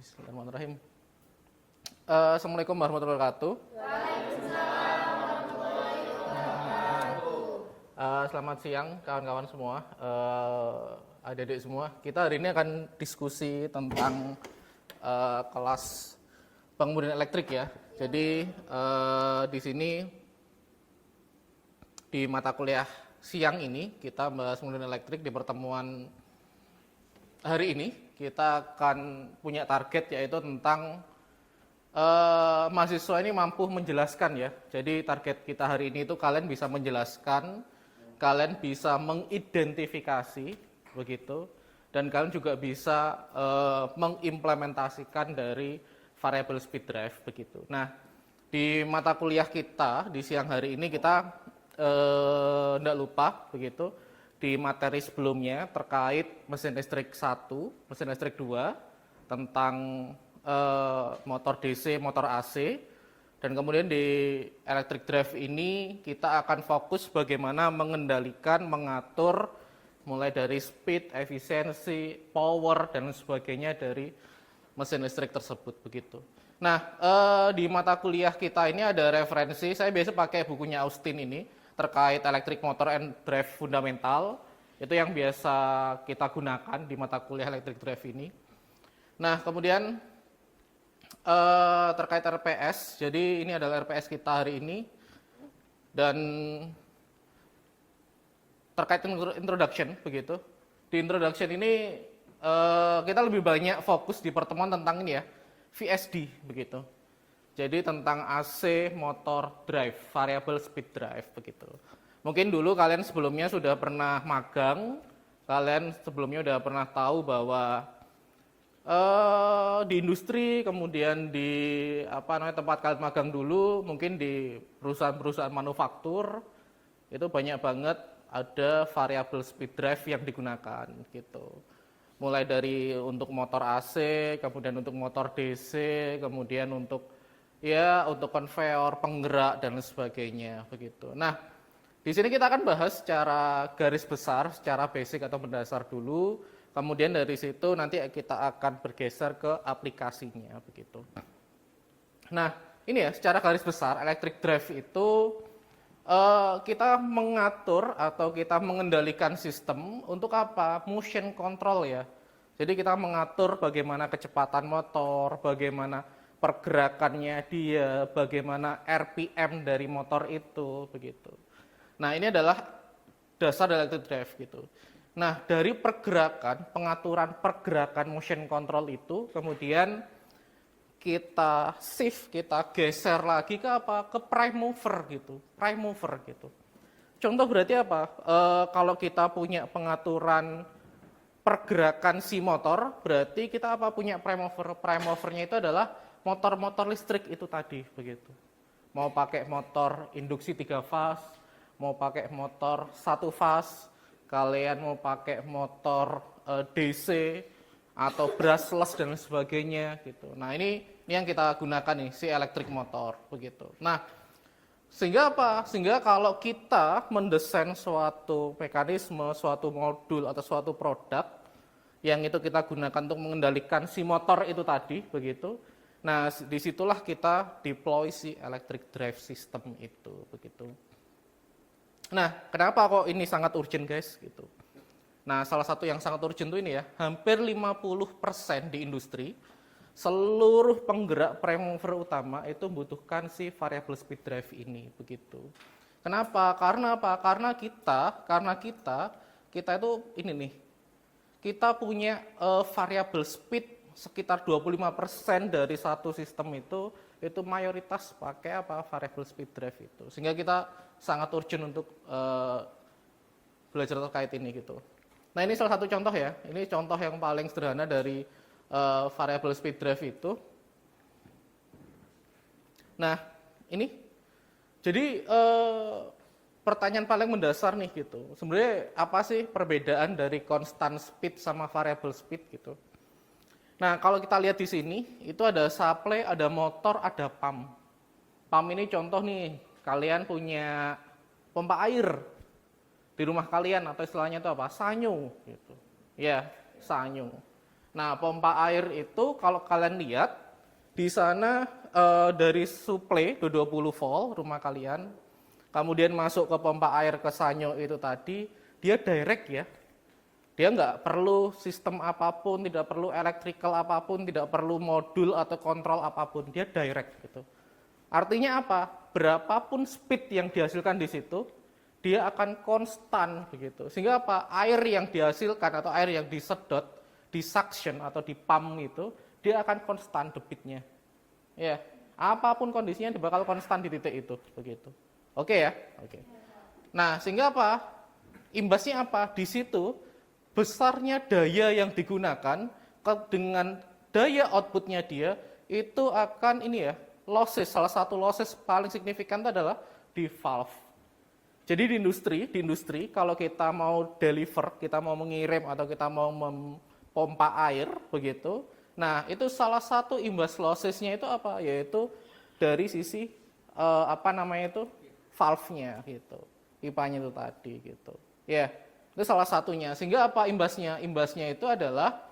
Bismillahirrahmanirrahim. Assalamualaikum warahmatullahi wabarakatuh. Selamat siang kawan-kawan semua, adik-adik semua. Kita hari ini akan diskusi tentang kelas pengemudian elektrik ya. Jadi di sini di mata kuliah siang ini kita bahas pengemudian elektrik. Di pertemuan hari ini kita akan punya target yaitu tentang mahasiswa ini mampu menjelaskan ya. Jadi target kita hari ini itu kalian bisa menjelaskan, kalian bisa mengidentifikasi begitu, dan kalian juga bisa mengimplementasikan dari variable speed drive begitu. Nah, di mata kuliah kita di siang hari ini kita tidak lupa begitu di materi sebelumnya terkait mesin listrik 1, mesin listrik 2 tentang motor DC, motor AC, dan kemudian di electric drive ini kita akan fokus bagaimana mengendalikan, mengatur mulai dari speed, efisiensi, power dan sebagainya dari mesin listrik tersebut begitu. Nah, di mata kuliah kita ini ada referensi, saya biasa pakai bukunya Austin ini terkait electric motor and drive fundamental, itu yang biasa kita gunakan di mata kuliah electric drive ini. Nah, kemudian terkait RPS, jadi ini adalah RPS kita hari ini, dan terkait introduction begitu. Di introduction ini kita lebih banyak fokus di pertemuan tentang ini ya, VSD begitu. Jadi tentang AC motor drive, variable speed drive begitu. Mungkin dulu kalian sebelumnya sudah pernah magang, kalian sebelumnya sudah pernah tahu bahwa di industri, kemudian di tempat kalian magang dulu, mungkin di perusahaan-perusahaan manufaktur itu banyak banget ada variable speed drive yang digunakan gitu. Mulai dari untuk motor AC, kemudian untuk motor DC, kemudian untuk konveyor, penggerak dan sebagainya begitu. Nah, di sini kita akan bahas secara garis besar, secara basic atau mendasar dulu. Kemudian dari situ nanti kita akan bergeser ke aplikasinya begitu. Nah, ini ya secara garis besar electric drive itu kita mengatur atau kita mengendalikan sistem untuk apa? Motion control ya. Jadi kita mengatur bagaimana kecepatan motor, bagaimana pergerakannya dia, bagaimana RPM dari motor itu begitu. Nah, ini adalah dasar dari electric drive gitu. Nah, dari pergerakan, pengaturan pergerakan motion control itu kemudian kita shift, kita geser lagi ke apa? Ke prime mover gitu. Prime mover gitu. Contoh berarti apa? Kalau kita punya pengaturan pergerakan si motor, berarti kita apa? Punya prime mover. Prime movernya itu adalah motor-motor listrik itu tadi begitu. Mau pakai motor induksi 3 fase, mau pakai motor 1 fase, kalian mau pakai motor DC atau brushless dan sebagainya gitu. Nah, ini yang kita gunakan nih, si electric motor begitu. Nah, sehingga apa? Sehingga kalau kita mendesain suatu mekanisme, suatu modul atau suatu produk yang itu kita gunakan untuk mengendalikan si motor itu tadi begitu. Nah, disitulah kita deploy si electric drive system itu begitu. Nah, kenapa kok ini sangat urgent guys gitu. Nah, salah satu yang sangat urgent itu ini ya, hampir 50% di industri seluruh penggerak prime mover utama itu membutuhkan si variable speed drive ini begitu. Kenapa? Karena apa? Karena kita itu ini nih. Kita punya variable speed sekitar 25% dari satu sistem itu mayoritas pakai apa? Variable speed drive itu. Sehingga kita sangat urgent untuk belajar terkait ini gitu. Nah, ini salah satu contoh ya. Ini contoh yang paling sederhana dari variable speed drive itu. Nah, ini jadi pertanyaan paling mendasar nih gitu. Sebenarnya apa sih perbedaan dari constant speed sama variable speed gitu? Nah, kalau kita lihat di sini, itu ada supply, ada motor, ada pump. Pump ini contoh nih, kalian punya pompa air di rumah kalian atau istilahnya itu apa? Sanyo gitu. Ya, sanyo. Nah, pompa air itu kalau kalian lihat di sana dari suplai 20 volt rumah kalian, kemudian masuk ke pompa air ke sanyo itu tadi, dia direct ya. Dia nggak perlu sistem apapun, tidak perlu electrical apapun, tidak perlu modul atau kontrol apapun, dia direct gitu. Artinya apa? Berapapun speed yang dihasilkan di situ, dia akan konstan begitu. Sehingga apa? Air yang dihasilkan atau air yang disedot, di suction atau di pump itu, dia akan konstan debitnya. Ya, apapun kondisinya dia bakal konstan di titik itu begitu. Oke ya? Oke. Nah, sehingga apa? Imbasnya apa? Di situ besarnya daya yang digunakan dengan daya outputnya dia itu akan ini ya, losses. Salah satu losses paling signifikan itu adalah di valve. Jadi di industri kalau kita mau deliver, kita mau mengirim atau kita mau memompa air begitu. Nah, itu salah satu imbas lossesnya itu apa? Yaitu dari sisi valve-nya gitu. Pipanya itu tadi gitu. Ya, itu salah satunya. Sehingga apa imbasnya? Imbasnya itu adalah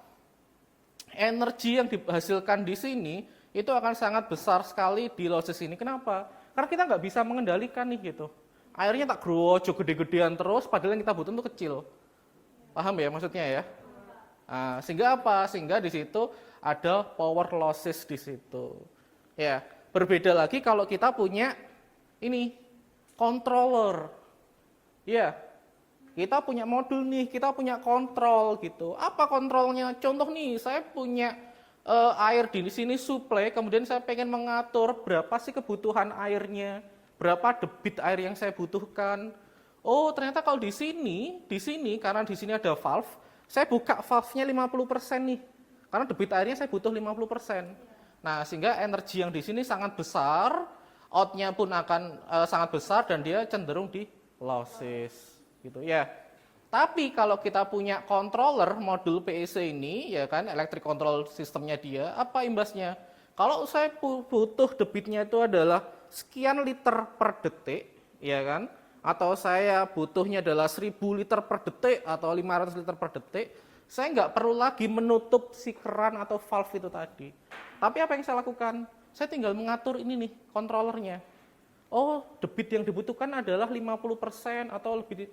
energi yang dihasilkan di sini itu akan sangat besar sekali di losses ini. Kenapa? Karena kita nggak bisa mengendalikan nih gitu. Airnya tak grojo gede-gedean terus, padahal yang kita butuh itu kecil. Paham ya maksudnya ya? Nah, sehingga apa? Sehingga di situ ada power losses di situ. Ya, berbeda lagi kalau kita punya ini controller. Ya, kita punya modul nih, kita punya kontrol gitu. Apa kontrolnya? Contoh nih, saya punya air di sini suplai, kemudian saya pengen mengatur berapa sih kebutuhan airnya, berapa debit air yang saya butuhkan. Oh, ternyata kalau di sini karena di sini ada valve, saya buka valve-nya 50% nih. Karena debit airnya saya butuh 50%. Nah, sehingga energi yang di sini sangat besar, out-nya pun akan sangat besar dan dia cenderung di losses gitu ya. Tapi kalau kita punya controller modul PEC ini ya kan, electric control sistemnya dia, apa imbasnya? Kalau saya butuh debitnya itu adalah sekian liter per detik, ya kan? Atau saya butuhnya adalah 1000 liter per detik atau 500 liter per detik, saya nggak perlu lagi menutup si keran atau valve itu tadi. Tapi apa yang saya lakukan? Saya tinggal mengatur ini nih, kontrolernya. Oh, debit yang dibutuhkan adalah 50% atau lebih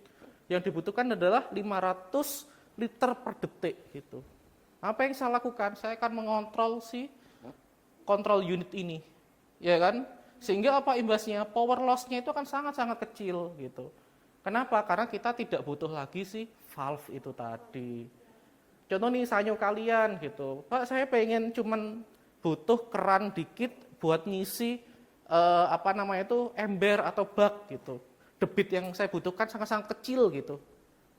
yang dibutuhkan adalah 500 liter per detik gitu. Apa yang saya lakukan? Saya akan mengontrol si kontrol unit ini. Ya kan? Sehingga apa imbasnya? Power loss-nya itu akan sangat-sangat kecil gitu. Kenapa? Karena kita tidak butuh lagi si valve itu tadi. Contoh nih sanyo kalian gitu. Pak, saya pengen cuman butuh keran dikit buat ngisi ember atau bak gitu. Debit yang saya butuhkan sangat-sangat kecil gitu.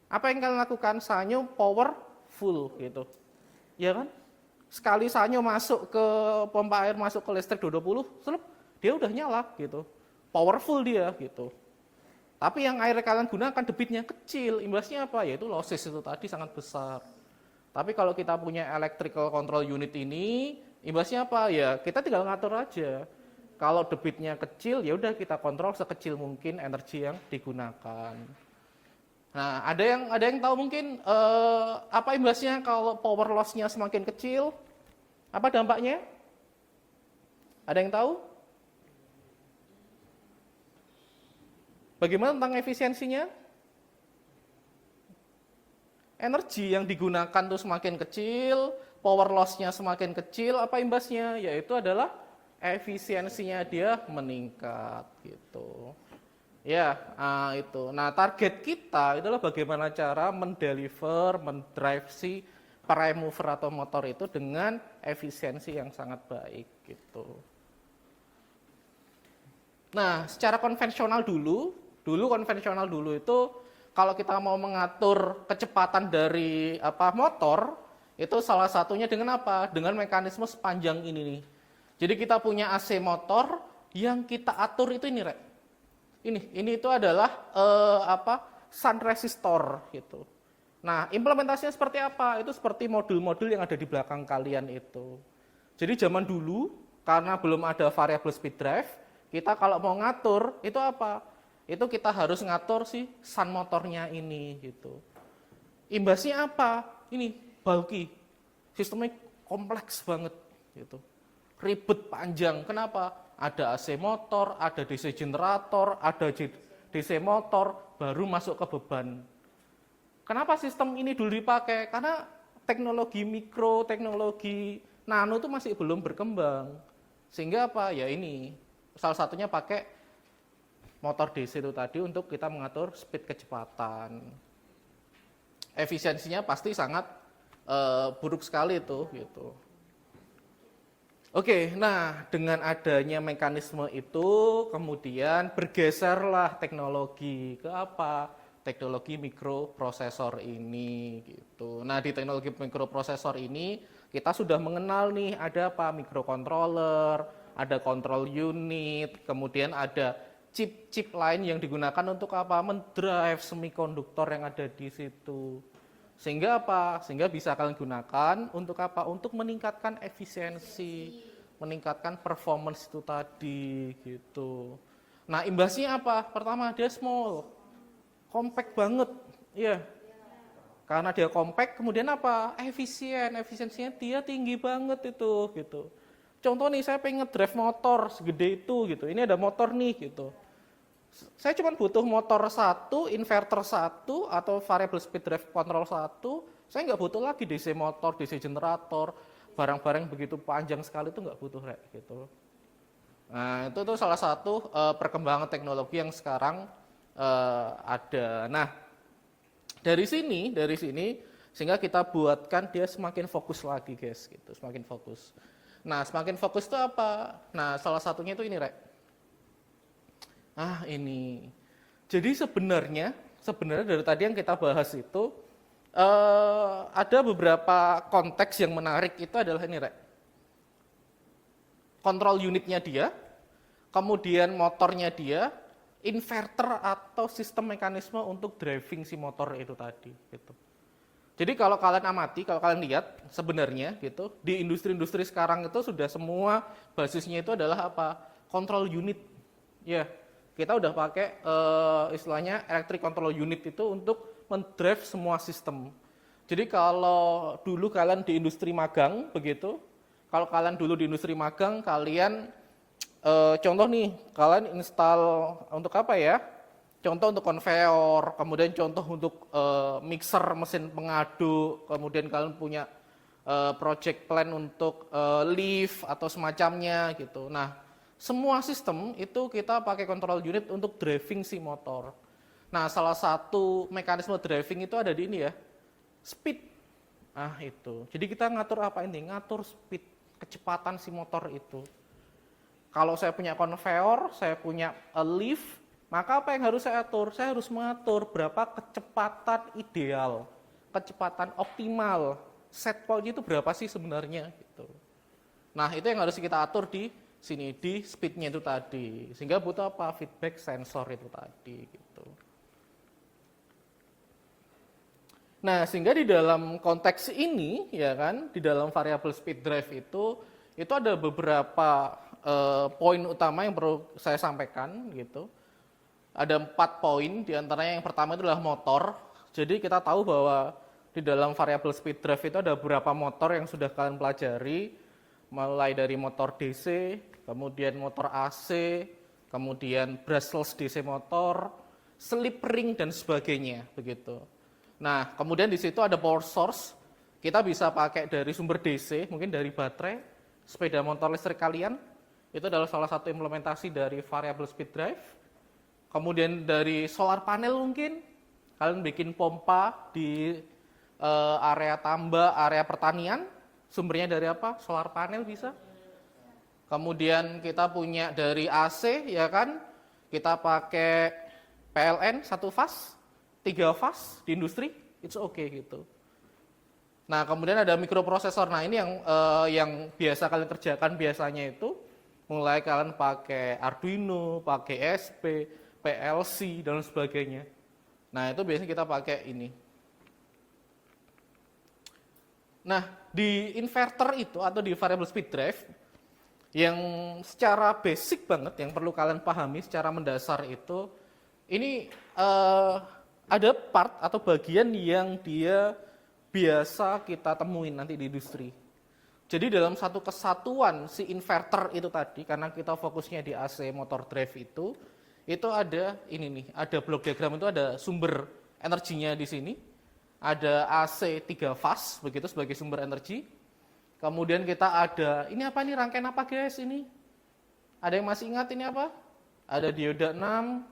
Apa yang kalian lakukan? Sanyo power full gitu. Ya kan? Sekali sanyo masuk ke pompa air, masuk ke listrik 220, dia udah nyala gitu. Powerful dia gitu. Tapi yang air kalian gunakan debitnya kecil, imbasnya apa? Yaitu losses itu tadi sangat besar. Tapi kalau kita punya electrical control unit ini, imbasnya apa? Ya kita tinggal ngatur aja. Kalau debitnya kecil, ya udah kita kontrol sekecil mungkin energi yang digunakan. Nah, ada yang tahu mungkin apa imbasnya kalau power loss-nya semakin kecil? Apa dampaknya? Ada yang tahu? Bagaimana tentang efisiensinya? Energi yang digunakan tuh semakin kecil, power loss-nya semakin kecil, apa imbasnya? Yaitu adalah efisiensinya dia meningkat gitu. Ya, itu. Nah, target kita adalah bagaimana cara mendrive si prime mover atau motor itu dengan efisiensi yang sangat baik gitu. Nah, secara konvensional dulu itu kalau kita mau mengatur kecepatan dari motor, itu salah satunya dengan apa? Dengan mekanisme sepanjang ini nih. Jadi kita punya AC motor yang kita atur itu ini, Rek. Ini itu adalah shunt resistor gitu. Nah, implementasinya seperti apa? Itu seperti modul-modul yang ada di belakang kalian itu. Jadi zaman dulu karena belum ada variable speed drive, kita kalau mau ngatur itu apa? Itu kita harus ngatur si shunt motornya ini gitu. Imbasnya apa? Ini bulky. Sistemnya kompleks banget gitu. Ribet panjang. Kenapa? Ada AC motor, ada DC generator, ada DC motor, baru masuk ke beban. Kenapa sistem ini dulu dipakai? Karena teknologi mikro, teknologi nano itu masih belum berkembang. Sehingga apa? Ya ini, salah satunya pakai motor DC itu tadi untuk kita mengatur speed kecepatan. Efisiensinya pasti sangat buruk sekali itu gitu. Oke, nah dengan adanya mekanisme itu kemudian bergeserlah teknologi ke apa? Teknologi mikroprosesor ini gitu. Nah, di teknologi mikroprosesor ini kita sudah mengenal nih ada apa? Microcontroller, ada control unit, kemudian ada chip-chip lain yang digunakan untuk apa? Mendrive semikonduktor yang ada di situ. Sehingga apa? Sehingga bisa kalian gunakan untuk apa? Untuk meningkatkan efisiensi, meningkatkan performance itu tadi gitu. Nah, imbasnya apa? Pertama, dia small, compact banget, ya. Karena dia compact, kemudian apa? Efisiensinya dia tinggi banget itu gitu. Contoh nih, saya pengen drive motor segede itu gitu. Ini ada motor nih gitu. Saya cuma butuh motor satu, inverter satu, atau variable speed drive control satu. Saya nggak butuh lagi DC motor, DC generator, barang-barang begitu panjang sekali itu nggak butuh gitu. Nah itu tuh salah satu perkembangan teknologi yang sekarang ada. Nah dari sini sehingga kita buatkan dia semakin fokus lagi guys, gitu, semakin fokus. Nah semakin fokus itu apa? Nah salah satunya itu ini Rek. Ini. Jadi sebenarnya dari tadi yang kita bahas itu ada beberapa konteks yang menarik itu adalah ini Rek. Kontrol unitnya dia, kemudian motornya dia, inverter atau sistem mekanisme untuk driving si motor itu tadi gitu. Jadi kalau kalian amati, kalau kalian lihat sebenarnya gitu, di industri-industri sekarang itu sudah semua basisnya itu adalah apa? Kontrol unit. Ya. Kita udah pakai istilahnya electric control unit itu untuk mendrive semua sistem. Jadi kalau dulu kalian di industri magang begitu, kalau kalian dulu di industri magang kalian contoh nih, kalian install untuk apa ya? Contoh untuk konveyor, kemudian contoh untuk mixer mesin pengaduk, kemudian kalian punya project plan untuk lift atau semacamnya gitu. Nah, semua sistem itu kita pakai control unit untuk driving si motor. Nah, salah satu mekanisme driving itu ada di ini ya, speed. Itu. Jadi kita ngatur apa ini? Ngatur speed, kecepatan si motor itu. Kalau saya punya konveyor, saya punya lift, maka apa yang harus saya atur? Saya harus mengatur berapa kecepatan ideal, kecepatan optimal, set point itu berapa sih sebenarnya gitu. Nah, itu yang harus kita atur di sini di speednya itu tadi, sehingga butuh apa? Feedback sensor itu tadi gitu. Nah, sehingga di dalam konteks ini ya kan, di dalam variable speed drive itu ada beberapa poin utama yang perlu saya sampaikan gitu. Ada 4 poin, diantaranya yang pertama itu adalah motor. Jadi kita tahu bahwa di dalam variable speed drive itu ada beberapa motor yang sudah kalian pelajari, mulai dari motor DC, kemudian motor AC, kemudian brushless DC motor, slip ring dan sebagainya begitu. Nah, kemudian di situ ada power source. Kita bisa pakai dari sumber DC, mungkin dari baterai, sepeda motor listrik kalian. Itu adalah salah satu implementasi dari variable speed drive. Kemudian dari solar panel mungkin kalian bikin pompa di area tambak, area pertanian. Sumbernya dari apa? Solar panel bisa. Kemudian kita punya dari AC, ya kan? Kita pakai PLN 1 fase, 3 fase di industri, it's okay gitu. Nah, kemudian ada mikroprosesor. Nah, ini yang biasa kalian kerjakan biasanya itu, mulai kalian pakai Arduino, pakai SP, PLC, dan sebagainya. Nah, itu biasanya kita pakai ini. Nah, di inverter itu atau di variable speed drive, yang secara basic banget, yang perlu kalian pahami secara mendasar itu, ini ada part atau bagian yang dia biasa kita temuin nanti di industri. Jadi dalam satu kesatuan si inverter itu tadi, karena kita fokusnya di AC motor drive itu ada ini nih, ada blok diagram itu ada sumber energinya di sini, ada AC 3 fase begitu sebagai sumber energi. Kemudian kita ada, ini apa nih, rangkaian apa guys ini? Ada yang masih ingat ini apa? Ada dioda 6.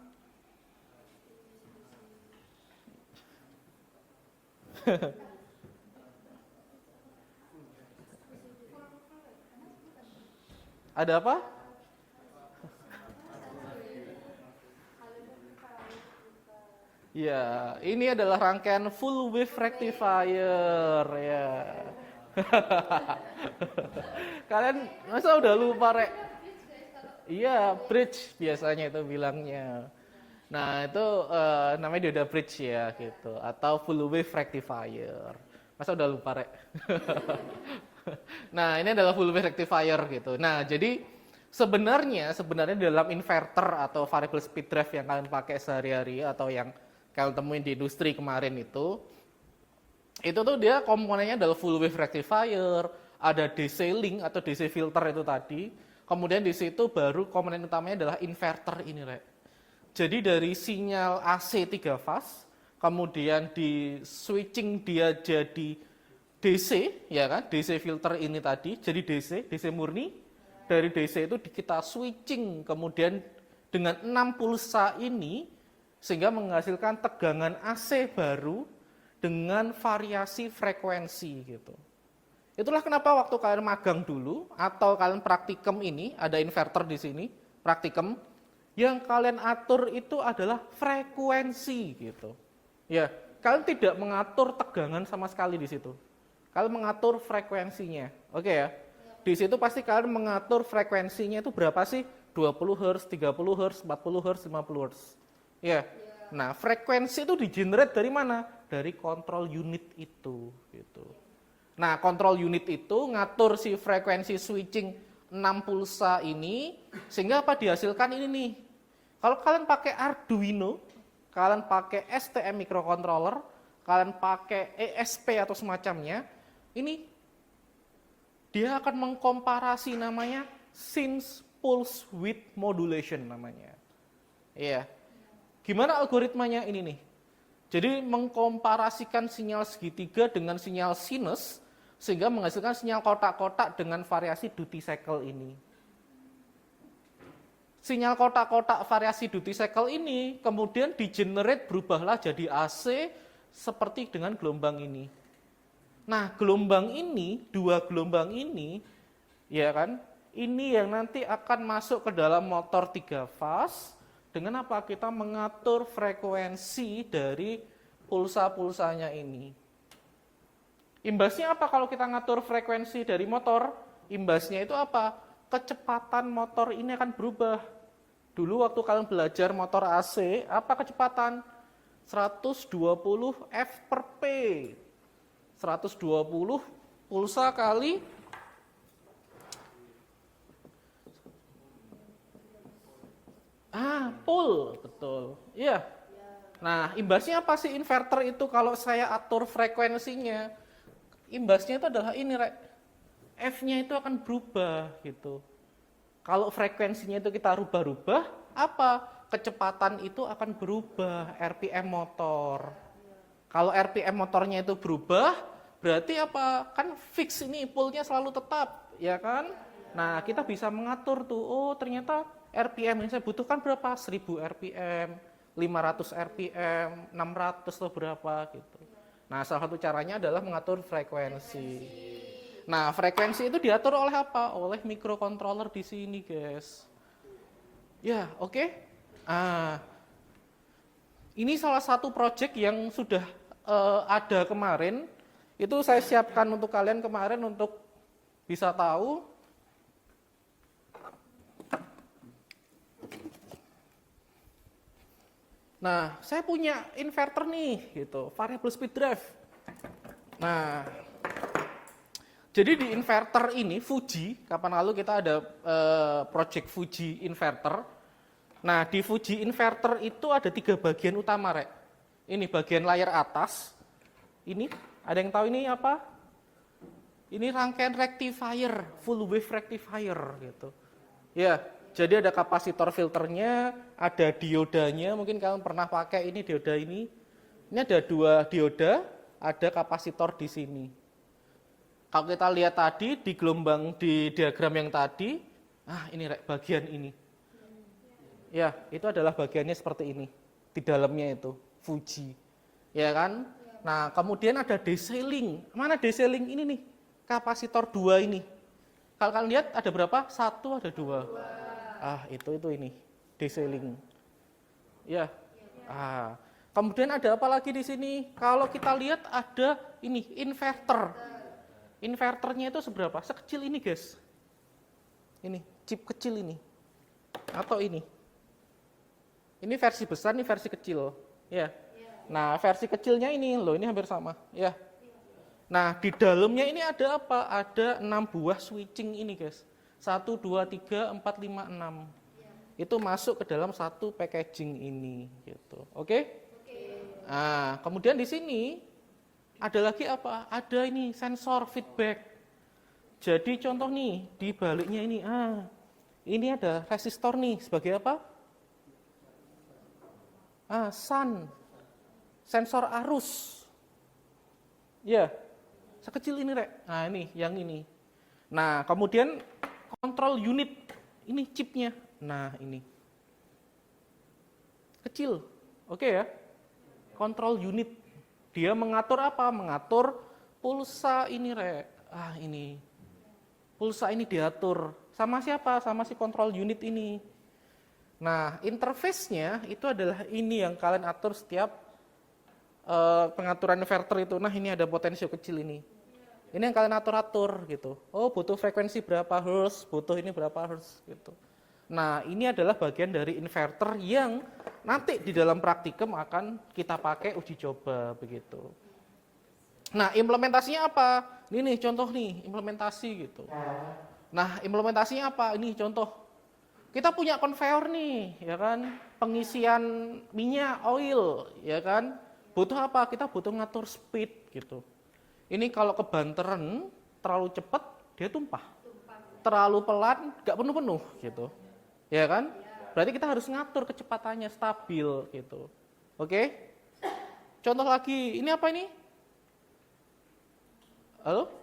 Ada apa? Ya, ini adalah rangkaian full wave rectifier ya. Kalian masa udah lupa rek? Iya, bridge biasanya itu bilangnya. Nah, itu namanya dioda bridge ya gitu, atau full wave rectifier. Masa udah lupa rek? Nah, ini adalah full wave rectifier gitu. Nah, jadi sebenarnya dalam inverter atau variable speed drive yang kalian pakai sehari-hari atau yang kalian temuin di industri kemarin itu tuh dia komponennya adalah full wave rectifier, ada DC link atau DC filter itu tadi. Kemudian di situ baru komponen utamanya adalah inverter ini, Rek. Jadi dari sinyal AC 3 fase, kemudian di switching dia jadi DC, ya kan? DC filter ini tadi jadi DC murni. Dari DC itu kita switching kemudian dengan 6 pulsa ini sehingga menghasilkan tegangan AC baru dengan variasi frekuensi gitu. Itulah kenapa waktu kalian magang dulu atau kalian praktikum ini ada inverter di sini, praktikum yang kalian atur itu adalah frekuensi gitu. Ya, kalian tidak mengatur tegangan sama sekali di situ. Kalian mengatur frekuensinya. Oke ya. Di situ pasti kalian mengatur frekuensinya itu berapa sih? 20 Hz, 30 Hz, 40 Hz, 50 Hz. Ya. Nah, frekuensi itu di-generate dari mana? Dari kontrol unit itu gitu. Nah, kontrol unit itu ngatur si frekuensi switching 6 pulsa ini sehingga apa dihasilkan ini nih. Kalau kalian pakai Arduino, kalian pakai STM microcontroller, kalian pakai ESP atau semacamnya, ini dia akan mengkomparasi namanya Sync Pulse Width Modulation namanya. Iya. Gimana algoritmanya ini nih? Jadi mengkomparasikan sinyal segitiga dengan sinyal sinus sehingga menghasilkan sinyal kotak-kotak dengan variasi duty cycle ini. Sinyal kotak-kotak variasi duty cycle ini kemudian di-generate berubahlah jadi AC seperti dengan gelombang ini. Nah, gelombang ini, 2 gelombang ini, ya kan, ini yang nanti akan masuk ke dalam motor 3 fase, dengan apa? Kita mengatur frekuensi dari pulsa-pulsanya ini. Imbasnya apa kalau kita ngatur frekuensi dari motor? Imbasnya itu apa? Kecepatan motor ini akan berubah. Dulu waktu kalian belajar motor AC, apa kecepatan? 120 F per P. 120 pulsa kali pul, betul. Iya. Nah, imbasnya apa sih inverter itu kalau saya atur frekuensinya? Imbasnya itu adalah ini, Rek. F-nya itu akan berubah gitu. Kalau frekuensinya itu kita rubah-rubah, apa? Kecepatan itu akan berubah, RPM motor. Kalau RPM motornya itu berubah, berarti apa? Kan fix ini, poolnya selalu tetap, ya kan? Nah, kita bisa mengatur tuh, oh ternyata RPM yang saya butuhkan berapa? 1000 RPM, 500 RPM, 600 atau berapa gitu. Nah, salah satu caranya adalah mengatur frekuensi. Nah, frekuensi itu diatur oleh apa? Oleh microcontroller di sini, guys. Ya, oke. Ini salah satu project yang sudah ada kemarin. Itu saya siapkan untuk kalian kemarin untuk bisa tahu. Nah, saya punya inverter nih, gitu, variable speed drive. Nah, jadi di inverter ini Fuji, kapan lalu kita ada project Fuji inverter. Nah, di Fuji inverter itu ada 3 bagian utama, Rek. Ini bagian layar atas, ini Ada yang tahu ini apa? Ini rangkaian rectifier, full wave rectifier gitu. Ya, jadi ada kapasitor filternya, ada diodanya, mungkin kalian pernah pakai ini dioda ini. Ini ada 2 dioda, ada kapasitor di sini. Kalau kita lihat tadi di gelombang di diagram yang tadi, ini bagian ini. Ya, itu adalah bagiannya seperti ini. Di dalamnya itu, Fuji. Ya kan? Nah, kemudian ada DC-link. Mana DC-link ini nih? Kapasitor 2 ini. Kalau kalian lihat ada berapa? 1 ada 2. Itu ini. DC-link. Ya. Kemudian ada apa lagi di sini? Kalau kita lihat ada ini, inverter. Inverternya itu seberapa? Sekecil ini, guys. Ini, chip kecil ini. Atau ini. Ini versi besar, ini versi kecil. Ya. Nah, versi kecilnya ini loh, ini hampir sama, ya. Nah, di dalamnya ini ada apa? Ada 6 buah switching ini, guys. 1 2 3 4 5 6. Itu masuk ke dalam satu packaging ini, gitu. Oke? Nah, kemudian di sini ada lagi apa? Ada ini sensor feedback. Jadi contoh nih, di baliknya ini, ini ada resistor nih sebagai apa? Sun, sensor arus. Ya, sekecil ini, Rek. Nah, ini, yang ini. Nah, kemudian control unit, ini chipnya. Nah, ini. Kecil, oke ya. Control unit. Dia mengatur apa? Mengatur pulsa ini, Rek. Ini. Pulsa ini diatur. Sama siapa? Sama si control unit ini. Nah, interface-nya itu adalah ini yang kalian atur setiap pengaturan inverter itu. Nah, ini ada potensio kecil ini. Ini yang kalian atur-atur gitu. Oh, butuh frekuensi berapa hertz, butuh ini berapa hertz gitu. Nah, ini adalah bagian dari inverter yang nanti di dalam praktikum akan kita pakai uji coba begitu. Nah, implementasinya apa? Ini nih contoh nih, implementasi gitu. Nah, implementasinya apa? Ini contoh. Kita punya konveyor nih, ya kan? Pengisian minyak, oil, ya kan? Butuh apa? Kita butuh ngatur speed gitu. Ini kalau kebanteran terlalu cepat dia tumpah. Terlalu pelan nggak penuh-penuh gitu. Ya kan? Berarti kita harus ngatur kecepatannya stabil gitu. Oke? Contoh lagi, ini apa ini? Halo?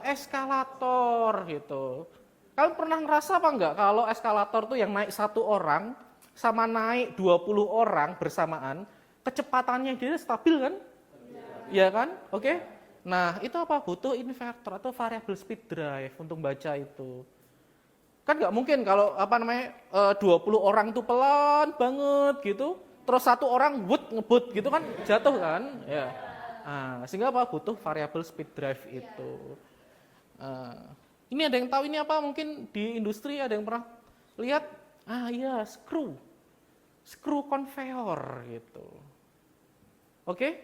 Eskalator gitu. Kalian pernah ngerasa apa enggak kalau eskalator tuh yang naik 1 orang sama naik 20 orang bersamaan, kecepatannya dia stabil kan? Iya kan? Oke. Nah, itu apa? Butuh inverter atau variable speed drive untuk baca itu. Kan nggak mungkin kalau 20 orang itu pelan banget gitu, terus 1 orang ngebut gitu kan jatuh kan? Ya. Sehingga apa? Butuh variable speed drive itu. Ini ada yang tahu ini apa? Mungkin di industri ada yang pernah lihat? Iya, screw conveyor gitu. Oke?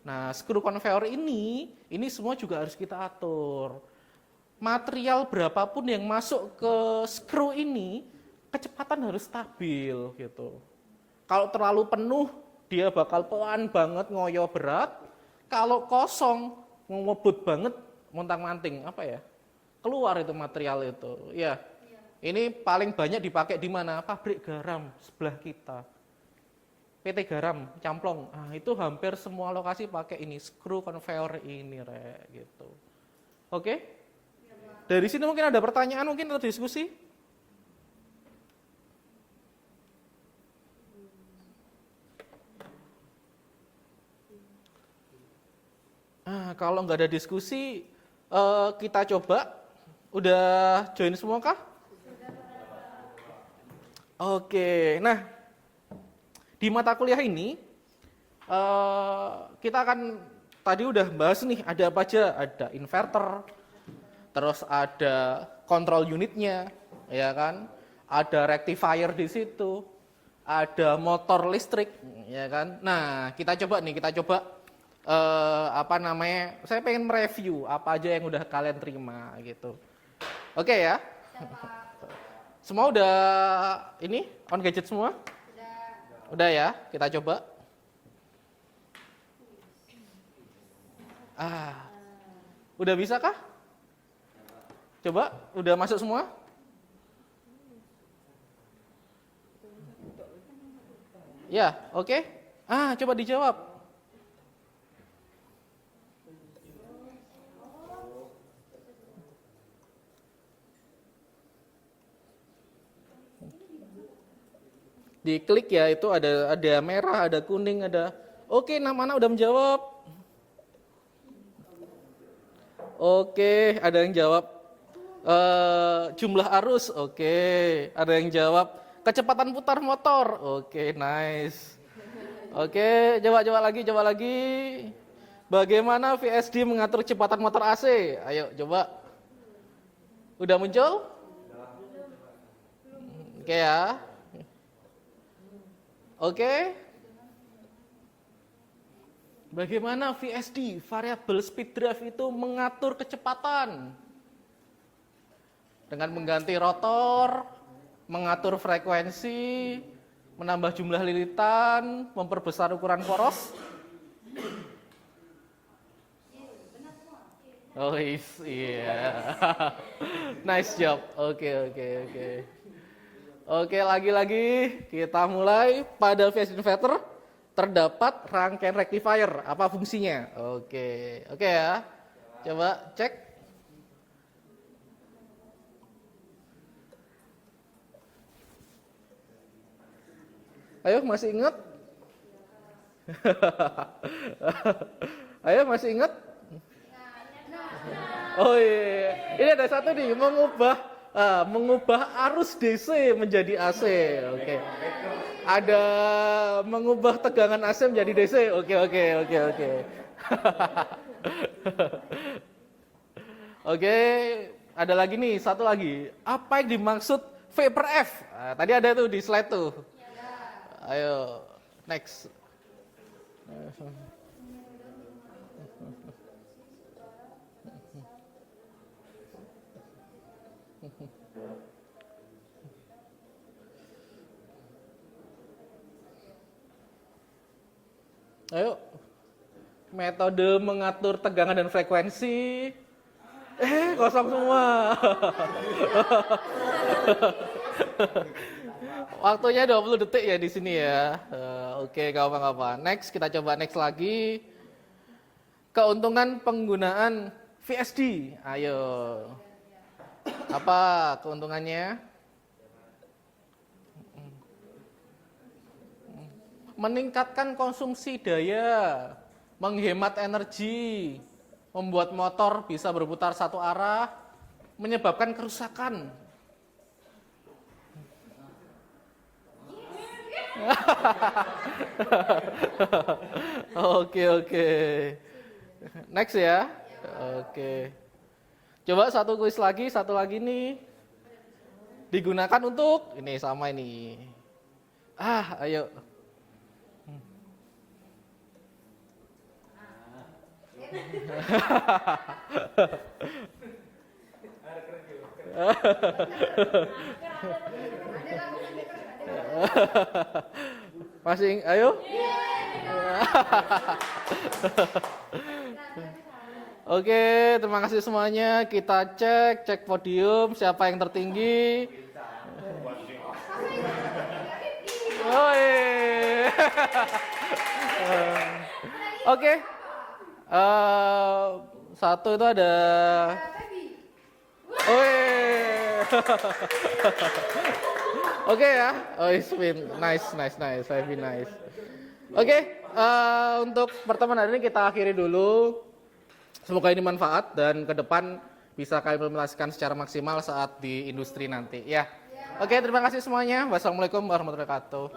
Nah, screw conveyor ini semua juga harus kita atur. Material berapapun yang masuk ke screw ini, kecepatan harus stabil gitu. Kalau terlalu penuh, dia bakal pelan banget ngoyo berat. Kalau kosong, ngebut banget, montang-manting, keluar itu material itu. Ya, ini paling banyak dipakai di mana? Pabrik garam sebelah kita. PT Garam, Camplong. Itu hampir semua lokasi pakai ini, screw conveyor ini, gitu. Oke? Dari sini mungkin ada pertanyaan, mungkin atau diskusi? Kalau nggak ada diskusi, kita coba. Udah join semua kah? Oke, nah di mata kuliah ini kita akan tadi udah bahas nih ada apa aja, ada inverter, terus ada control unitnya, ya kan, ada rectifier di situ, ada motor listrik, ya kan. Nah kita coba saya pengen mereview apa aja yang udah kalian terima gitu. Oke ya. Semua udah ini on gadget semua? Udah ya, kita coba. Udah bisa kah? Coba, udah masuk semua? Ya, oke. Coba dijawab. Diklik ya, itu ada merah, ada kuning, ada. Oke, mana udah menjawab? Oke, ada yang jawab jumlah arus. Oke, ada yang jawab kecepatan putar motor. Oke, nice. Oke, coba lagi. Bagaimana VSD mengatur kecepatan motor AC? Ayo, coba. Udah muncul? Oke ya. Oke. Bagaimana VSD, variable speed drive itu mengatur kecepatan? Dengan mengganti rotor, mengatur frekuensi, menambah jumlah lilitan, memperbesar ukuran poros. Oh iya. Nice job. Oke. Oke, lagi-lagi kita mulai. Pada VSD inverter terdapat rangkaian rectifier. Apa fungsinya? Oke ya. Coba cek. Ayo, masih ingat? Ayo, masih ingat? Oh iya. Ini ada satu nih, mengubah arus DC menjadi AC. Oke. Ada mengubah tegangan AC menjadi DC. Oke. Oke, ada lagi nih, satu lagi. Apa yang dimaksud V per F? Tadi ada tuh di slide tuh. Ayo, next. Ayo, metode mengatur tegangan dan frekuensi. Kosong semua. Waktunya 20 detik ya di sini ya. Oke, gak apa-apa. Next, kita coba next lagi. Keuntungan penggunaan VSD. Ayo. Apa keuntungannya? Meningkatkan konsumsi daya, menghemat energi, membuat motor bisa berputar satu arah, menyebabkan kerusakan. Oke. Next ya. Oke. Coba satu lagi nih. Digunakan untuk ini sama ini. Ayo. Masih, ayo. Oke, terima kasih semuanya. Kita cek podium, siapa yang tertinggi. Oke. Satu itu ada. Oke ya. Spin. Nice. Very nice. Oke, untuk pertemuan hari ini kita akhiri dulu. Semoga ini manfaat dan ke depan bisa kalian implementasikan secara maksimal saat di industri nanti ya. Oke, terima kasih semuanya. Wassalamualaikum warahmatullahi wabarakatuh.